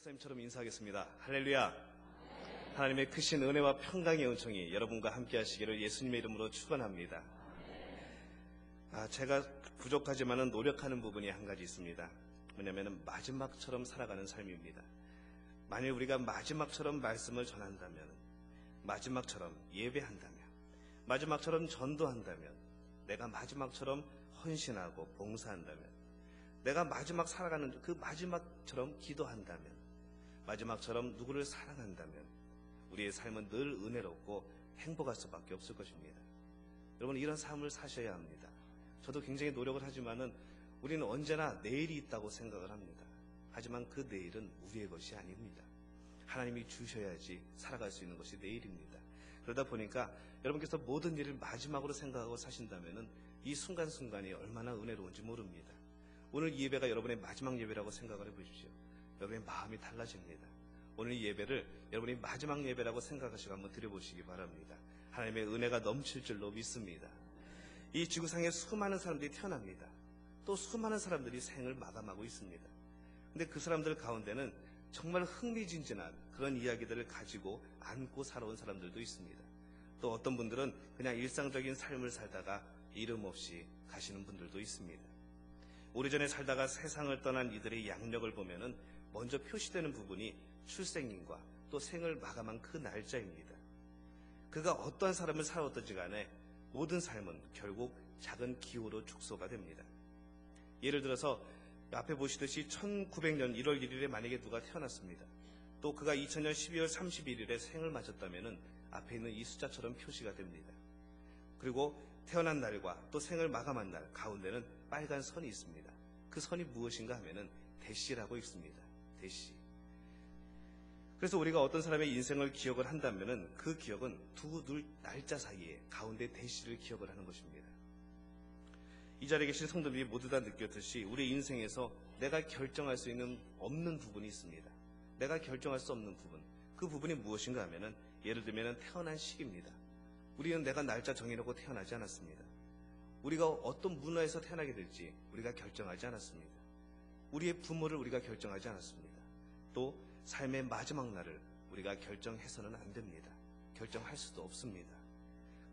목사님처럼 인사하겠습니다. 할렐루야. 하나님의 크신 은혜와 평강의 은총이 여러분과 함께 하시기를 예수님의 이름으로 축원합니다. 제가 부족하지만은 노력하는 부분이 한 가지 있습니다. 뭐냐면은 마지막처럼 살아가는 삶입니다. 만일 우리가 마지막처럼 말씀을 전한다면, 마지막처럼 예배한다면, 마지막처럼 전도한다면, 내가 마지막처럼 헌신하고 봉사한다면, 내가 마지막 살아가는 그 마지막처럼 기도한다면, 마지막처럼 누구를 사랑한다면 우리의 삶은 늘 은혜롭고 행복할 수밖에 없을 것입니다. 여러분, 이런 삶을 사셔야 합니다. 저도 굉장히 노력을 하지만은 우리는 언제나 내일이 있다고 생각을 합니다. 하지만 그 내일은 우리의 것이 아닙니다. 하나님이 주셔야지 살아갈 수 있는 것이 내일입니다. 그러다 보니까 여러분께서 모든 일을 마지막으로 생각하고 사신다면은 이 순간순간이 얼마나 은혜로운지 모릅니다. 오늘 이 예배가 여러분의 마지막 예배라고 생각을 해보십시오. 여러분의 마음이 달라집니다. 오늘 이 예배를 여러분이 마지막 예배라고 생각하시고 한번 드려보시기 바랍니다. 하나님의 은혜가 넘칠 줄로 믿습니다. 이 지구상에 수많은 사람들이 태어납니다. 또 수많은 사람들이 생을 마감하고 있습니다. 근데 그 사람들 가운데는 정말 흥미진진한 그런 이야기들을 가지고 안고 살아온 사람들도 있습니다. 또 어떤 분들은 그냥 일상적인 삶을 살다가 이름 없이 가시는 분들도 있습니다. 오래전에 살다가 세상을 떠난 이들의 양력을 보면은 먼저 표시되는 부분이 출생인과 또 생을 마감한 그 날짜입니다. 그가 어떠한 삶을 살아왔든지 간에 모든 삶은 결국 작은 기호로 축소가 됩니다. 예를 들어서 앞에 보시듯이 1900년 1월 1일에 만약에 누가 태어났습니다. 또 그가 2000년 12월 31일에 생을 맞았다면 앞에 있는 이 숫자처럼 표시가 됩니다. 그리고 태어난 날과 또 생을 마감한 날 가운데는 빨간 선이 있습니다. 그 선이 무엇인가 하면은 대시라고 있습니다. 대시. 그래서 우리가 어떤 사람의 인생을 기억을 한다면은 그 기억은 두 날짜 사이에 가운데 대시를 기억을 하는 것입니다. 이 자리에 계신 성도들이 모두 다 느꼈듯이 우리 인생에서 내가 결정할 수 있는 없는 부분이 있습니다. 내가 결정할 수 없는 부분. 그 부분이 무엇인가 하면은 예를 들면 태어난 시기입니다. 우리는 내가 날짜 정해놓고 태어나지 않았습니다. 우리가 어떤 문화에서 태어나게 될지 우리가 결정하지 않았습니다. 우리의 부모를 우리가 결정하지 않았습니다. 또 삶의 마지막 날을 우리가 결정해서는 안 됩니다. 결정할 수도 없습니다.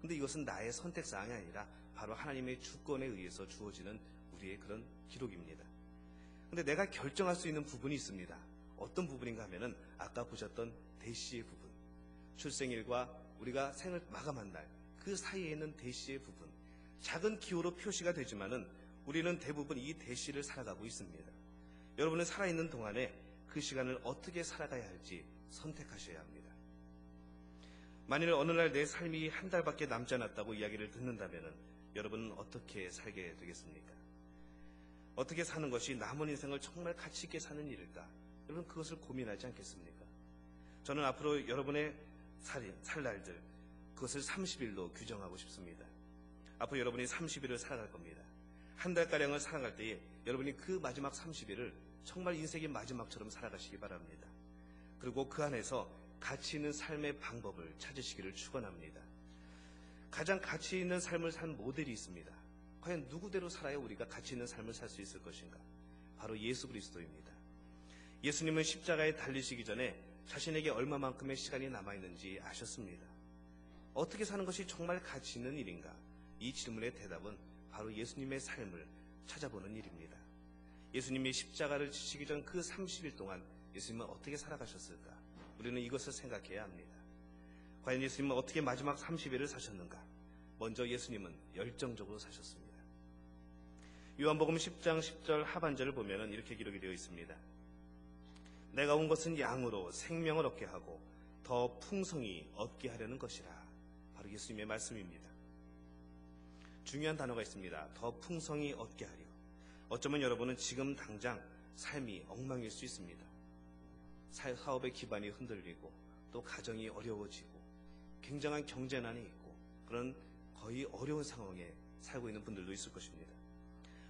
근데 이것은 나의 선택사항이 아니라 바로 하나님의 주권에 의해서 주어지는 우리의 그런 기록입니다. 근데 내가 결정할 수 있는 부분이 있습니다. 어떤 부분인가 하면은 아까 보셨던 대시의 부분, 출생일과 우리가 생을 마감한 날 그 사이에 있는 대시의 부분, 작은 기호로 표시가 되지만은 우리는 대부분 이 대시를 살아가고 있습니다. 여러분은 살아있는 동안에 그 시간을 어떻게 살아가야 할지 선택하셔야 합니다. 만일 어느 날 내 삶이 한 달밖에 남지 않았다고 이야기를 듣는다면은 여러분은 어떻게 살게 되겠습니까? 어떻게 사는 것이 남은 인생을 정말 가치 있게 사는 일일까? 여러분 그것을 고민하지 않겠습니까? 저는 앞으로 여러분의 살 날들 그것을 30일로 규정하고 싶습니다. 앞으로 여러분이 30일을 살아갈 겁니다. 한 달가량을 살아갈 때에 여러분이 그 마지막 30일을 정말 인생의 마지막처럼 살아가시기 바랍니다. 그리고 그 안에서 가치 있는 삶의 방법을 찾으시기를 축원합니다. 가장 가치 있는 삶을 산 모델이 있습니다. 과연 누구대로 살아야 우리가 가치 있는 삶을 살 수 있을 것인가? 바로 예수 그리스도입니다. 예수님은 십자가에 달리시기 전에 자신에게 얼마만큼의 시간이 남아있는지 아셨습니다. 어떻게 사는 것이 정말 가치 있는 일인가? 이 질문의 대답은 바로 예수님의 삶을 찾아보는 일입니다. 예수님이 십자가를 지시기 전 그 30일 동안 예수님은 어떻게 살아가셨을까? 우리는 이것을 생각해야 합니다. 과연 예수님은 어떻게 마지막 30일을 사셨는가? 먼저 예수님은 열정적으로 사셨습니다. 요한복음 10장 10절 하반절을 보면 이렇게 기록이 되어 있습니다. 내가 온 것은 양으로 생명을 얻게 하고 더 풍성히 얻게 하려는 것이라. 바로 예수님의 말씀입니다. 중요한 단어가 있습니다. 더 풍성히 얻게 하려. 어쩌면 여러분은 지금 당장 삶이 엉망일 수 있습니다. 사업의 기반이 흔들리고 또 가정이 어려워지고 굉장한 경제난이 있고 그런 거의 어려운 상황에 살고 있는 분들도 있을 것입니다.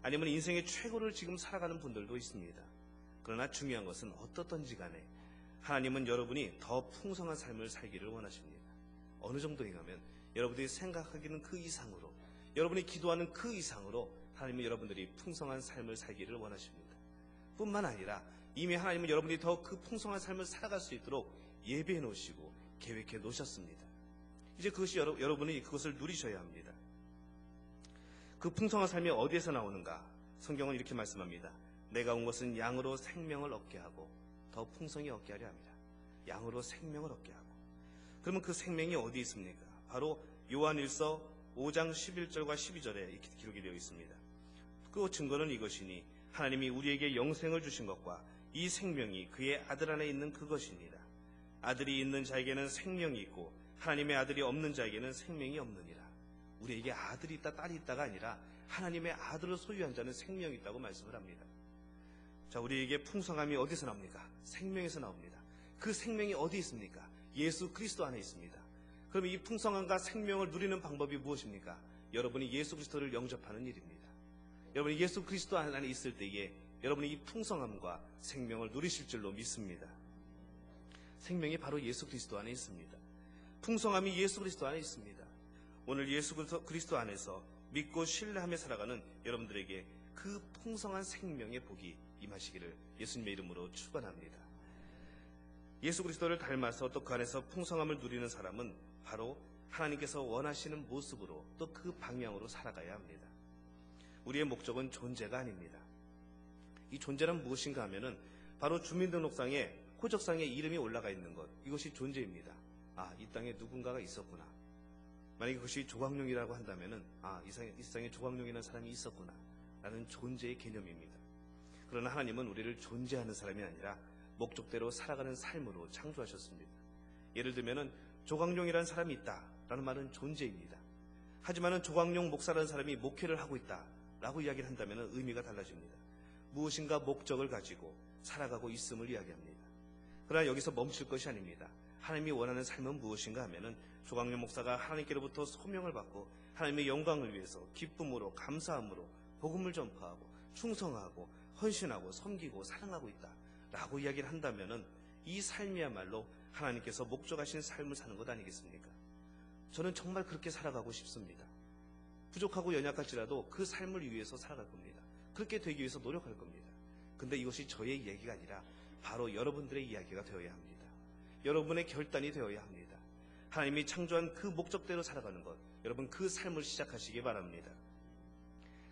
아니면 인생의 최고를 지금 살아가는 분들도 있습니다. 그러나 중요한 것은 어떻든지 간에 하나님은 여러분이 더 풍성한 삶을 살기를 원하십니다. 어느 정도에 가면 여러분들이 생각하기는 그 이상으로, 여러분이 기도하는 그 이상으로 하나님은 여러분들이 풍성한 삶을 살기를 원하십니다. 뿐만 아니라 이미 하나님은 여러분이 더 그 풍성한 삶을 살아갈 수 있도록 예배해 놓으시고 계획해 놓으셨습니다. 이제 그것이 여러분이 그것을 누리셔야 합니다. 그 풍성한 삶이 어디에서 나오는가? 성경은 이렇게 말씀합니다. 내가 온 것은 양으로 생명을 얻게 하고 더 풍성히 얻게 하려 합니다. 양으로 생명을 얻게 하고. 그러면 그 생명이 어디 있습니까? 바로 요한일서 5장 11절과 12절에 이렇게 기록이 되어 있습니다. 그 증거는 이것이니 하나님이 우리에게 영생을 주신 것과 이 생명이 그의 아들 안에 있는 그것입니다. 아들이 있는 자에게는 생명이 있고 하나님의 아들이 없는 자에게는 생명이 없느니라. 우리에게 아들이 있다 딸이 있다가 아니라 하나님의 아들을 소유한 자는 생명이 있다고 말씀을 합니다. 자, 우리에게 풍성함이 어디서 나옵니까? 생명에서 나옵니다. 그 생명이 어디 있습니까? 예수 그리스도 안에 있습니다. 그럼 이 풍성함과 생명을 누리는 방법이 무엇입니까? 여러분이 예수 그리스도를 영접하는 일입니다. 여러분이 예수 그리스도 안에 있을 때에 여러분이 이 풍성함과 생명을 누리실 줄로 믿습니다. 생명이 바로 예수 그리스도 안에 있습니다. 풍성함이 예수 그리스도 안에 있습니다. 오늘 예수 그리스도 안에서 믿고 신뢰하며 살아가는 여러분들에게 그 풍성한 생명의 복이 임하시기를 예수님의 이름으로 축원합니다. 예수 그리스도를 닮아서 또 그 안에서 풍성함을 누리는 사람은 바로 하나님께서 원하시는 모습으로 또 그 방향으로 살아가야 합니다. 우리의 목적은 존재가 아닙니다. 이 존재란 무엇인가 하면은 바로 주민등록상에 호적상에 이름이 올라가 있는 것, 이것이 존재입니다. 아, 이 땅에 누군가가 있었구나. 만약에 그것이 조광룡이라고 한다면은 이 세상에 조광룡이라는 사람이 있었구나 라는 존재의 개념입니다. 그러나 하나님은 우리를 존재하는 사람이 아니라 목적대로 살아가는 삶으로 창조하셨습니다. 예를 들면은 조광룡이라는 사람이 있다라는 말은 존재입니다. 하지만은 조광룡 목사라는 사람이 목회를 하고 있다라고 이야기를 한다면은 의미가 달라집니다. 무엇인가 목적을 가지고 살아가고 있음을 이야기합니다. 그러나 여기서 멈출 것이 아닙니다. 하나님이 원하는 삶은 무엇인가 하면은 조광룡 목사가 하나님께로부터 소명을 받고 하나님의 영광을 위해서 기쁨으로 감사함으로 복음을 전파하고 충성하고 헌신하고 섬기고 사랑하고 있다라고 이야기를 한다면은 이 삶이야말로 하나님께서 목적하신 삶을 사는 것 아니겠습니까? 저는 정말 그렇게 살아가고 싶습니다. 부족하고 연약할지라도 그 삶을 위해서 살아갈 겁니다. 그렇게 되기 위해서 노력할 겁니다. 근데 이것이 저의 이야기가 아니라 바로 여러분들의 이야기가 되어야 합니다. 여러분의 결단이 되어야 합니다. 하나님이 창조한 그 목적대로 살아가는 것, 여러분 그 삶을 시작하시기 바랍니다.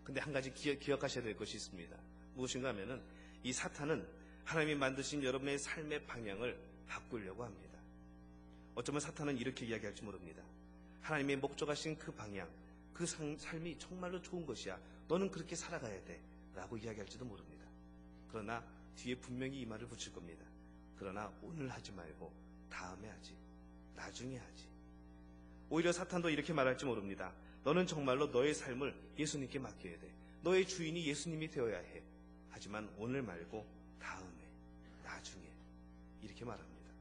근데 한 가지 기억하셔야 될 것이 있습니다. 무엇인가 하면은 이 사탄은 하나님이 만드신 여러분의 삶의 방향을 바꾸려고 합니다. 어쩌면 사탄은 이렇게 이야기할지 모릅니다. 하나님의 목적하신 그 방향, 그 삶이 정말로 좋은 것이야. 너는 그렇게 살아가야 돼. 라고 이야기할지도 모릅니다. 그러나 뒤에 분명히 이 말을 붙일 겁니다. 그러나 오늘 하지 말고 다음에 하지. 나중에 하지. 오히려 사탄도 이렇게 말할지 모릅니다. 너는 정말로 너의 삶을 예수님께 맡겨야 돼. 너의 주인이 예수님이 되어야 해. 하지만 오늘 말고 다음에, 나중에 이렇게 말합니다.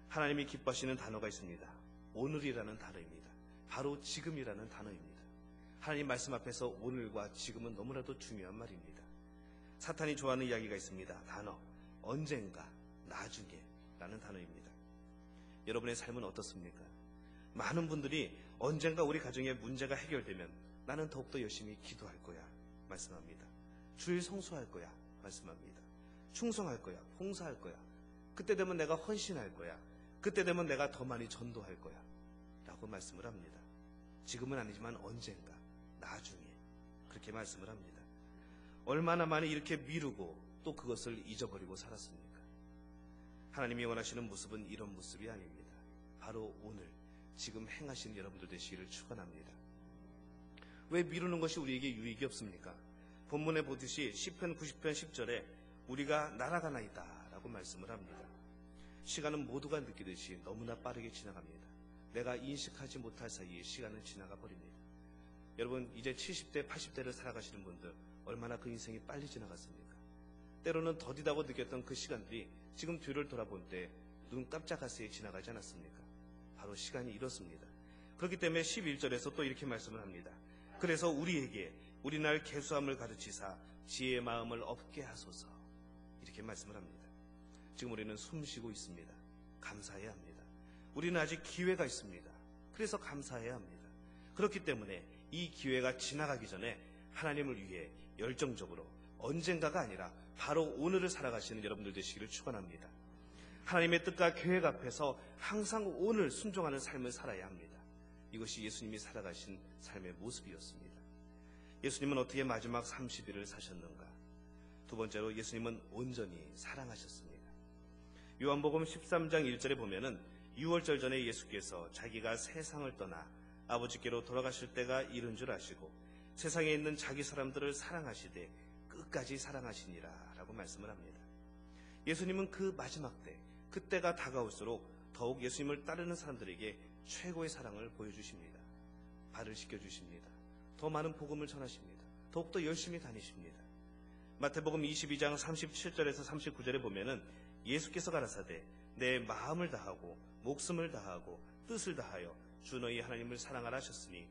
하나님이 기뻐하시는 단어가 있습니다. 오늘이라는 단어입니다. 바로 지금이라는 단어입니다. 하나님 말씀 앞에서 오늘과 지금은 너무나도 중요한 말입니다. 사탄이 좋아하는 이야기가 있습니다. 단어, 언젠가, 나중에 라는 단어입니다. 여러분의 삶은 어떻습니까? 많은 분들이 언젠가 우리 가정에 문제가 해결되면 나는 더욱더 열심히 기도할 거야 말씀합니다. 주일 성수할 거야 말씀합니다. 충성할 거야, 봉사할 거야. 그때 되면 내가 헌신할 거야. 그때 되면 내가 더 많이 전도할 거야 라고 말씀을 합니다. 지금은 아니지만 언젠가, 나중에 그렇게 말씀을 합니다. 얼마나 많이 이렇게 미루고 또 그것을 잊어버리고 살았습니까? 하나님이 원하시는 모습은 이런 모습이 아닙니다. 바로 오늘 지금 행하시는 여러분들 되시기를 축원합니다. 왜 미루는 것이 우리에게 유익이 없습니까? 본문에 보듯이 시편 90편 10절에 우리가 날아가나이다 라고 말씀을 합니다. 시간은 모두가 느끼듯이 너무나 빠르게 지나갑니다. 내가 인식하지 못할 사이에 시간은 지나가 버립니다. 여러분 이제 70대 80대를 살아가시는 분들 얼마나 그 인생이 빨리 지나갔습니까? 때로는 더디다고 느꼈던 그 시간들이 지금 뒤를 돌아볼 때 눈 깜짝할 새에 지나가지 않았습니까? 바로 시간이 이렇습니다. 그렇기 때문에 11절에서 또 이렇게 말씀을 합니다. 그래서 우리에게 우리날 계수함을 가르치사 지혜의 마음을 얻게 하소서 이렇게 말씀을 합니다. 지금 우리는 숨 쉬고 있습니다. 감사해야 합니다. 우리는 아직 기회가 있습니다. 그래서 감사해야 합니다. 그렇기 때문에 이 기회가 지나가기 전에 하나님을 위해 열정적으로 언젠가가 아니라 바로 오늘을 살아가시는 여러분들 되시기를 축원합니다. 하나님의 뜻과 계획 앞에서 항상 오늘 순종하는 삶을 살아야 합니다. 이것이 예수님이 살아가신 삶의 모습이었습니다. 예수님은 어떻게 마지막 30일을 사셨는가? 두 번째로 예수님은 온전히 사랑하셨습니다. 요한복음 13장 1절에 보면은 6월절 전에 예수께서 자기가 세상을 떠나 아버지께로 돌아가실 때가 이른 줄 아시고 세상에 있는 자기 사람들을 사랑하시되 끝까지 사랑하시니라 라고 말씀을 합니다. 예수님은 그 마지막 때, 그때가 다가올수록 더욱 예수님을 따르는 사람들에게 최고의 사랑을 보여주십니다. 발을 씻겨주십니다. 더 많은 복음을 전하십니다. 더욱더 열심히 다니십니다. 마태복음 22장 37절에서 39절에 보면은 예수께서 가라사대 내 마음을 다하고 목숨을 다하고 뜻을 다하여 주 너희 하나님을 사랑하라 하셨으니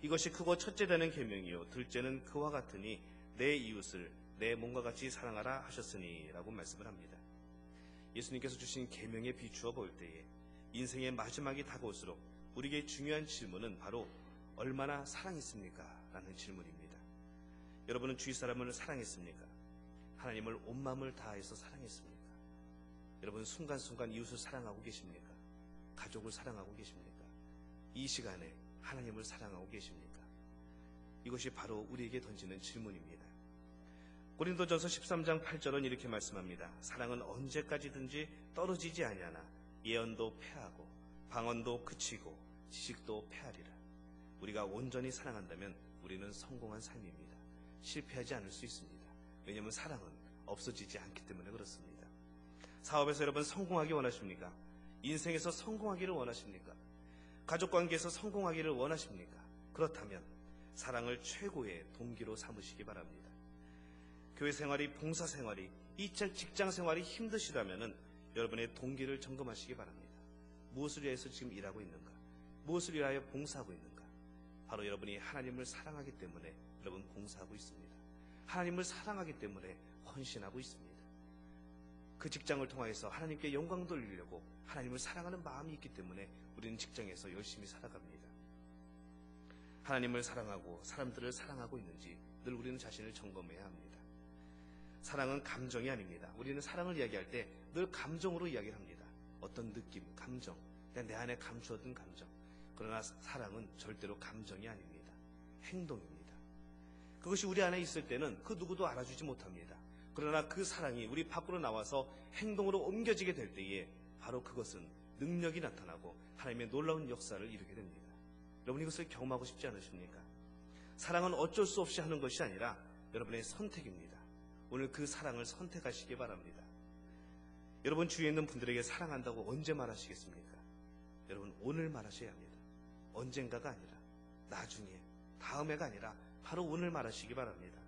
이것이 크고 첫째 되는 계명이요 둘째는 그와 같으니 내 이웃을 내 몸과 같이 사랑하라 하셨으니 라고 말씀을 합니다. 예수님께서 주신 계명에 비추어 볼 때에 인생의 마지막이 다가올수록 우리에게 중요한 질문은 바로 얼마나 사랑했습니까? 라는 질문입니다. 여러분은 주위 사람을 사랑했습니까? 하나님을 온 마음을 다해서 사랑했습니까? 여러분 순간순간 이웃을 사랑하고 계십니까? 가족을 사랑하고 계십니까? 이 시간에 하나님을 사랑하고 계십니까? 이것이 바로 우리에게 던지는 질문입니다. 고린도전서 13장 8절은 이렇게 말씀합니다. 사랑은 언제까지든지 떨어지지 아니하나 예언도 패하고 방언도 그치고 지식도 패하리라. 우리가 온전히 사랑한다면 우리는 성공한 삶입니다. 실패하지 않을 수 있습니다. 왜냐하면 사랑은 없어지지 않기 때문에 그렇습니다. 사업에서 여러분 성공하기 원하십니까? 인생에서 성공하기를 원하십니까? 가족관계에서 성공하기를 원하십니까? 그렇다면 사랑을 최고의 동기로 삼으시기 바랍니다. 교회 생활이, 봉사 생활이, 직장 생활이 힘드시다면 여러분의 동기를 점검하시기 바랍니다. 무엇을 위해서 지금 일하고 있는가? 무엇을 위하여 봉사하고 있는가? 바로 여러분이 하나님을 사랑하기 때문에 여러분 봉사하고 있습니다. 하나님을 사랑하기 때문에 헌신하고 있습니다. 그 직장을 통해서 하나님께 영광 돌리려고 하나님을 사랑하는 마음이 있기 때문에 우리는 직장에서 열심히 살아갑니다. 하나님을 사랑하고 사람들을 사랑하고 있는지 늘 우리는 자신을 점검해야 합니다. 사랑은 감정이 아닙니다. 우리는 사랑을 이야기할 때 늘 감정으로 이야기를 합니다. 어떤 느낌, 감정, 내 안에 감추어둔 감정. 그러나 사랑은 절대로 감정이 아닙니다. 행동입니다. 그것이 우리 안에 있을 때는 그 누구도 알아주지 못합니다. 그러나 그 사랑이 우리 밖으로 나와서 행동으로 옮겨지게 될 때에 바로 그것은 능력이 나타나고 하나님의 놀라운 역사를 이루게 됩니다. 여러분 이것을 경험하고 싶지 않으십니까? 사랑은 어쩔 수 없이 하는 것이 아니라 여러분의 선택입니다. 오늘 그 사랑을 선택하시기 바랍니다. 여러분 주위에 있는 분들에게 사랑한다고 언제 말하시겠습니까? 여러분 오늘 말하셔야 합니다. 언젠가가 아니라 나중에, 다음에가 아니라 바로 오늘 말하시기 바랍니다.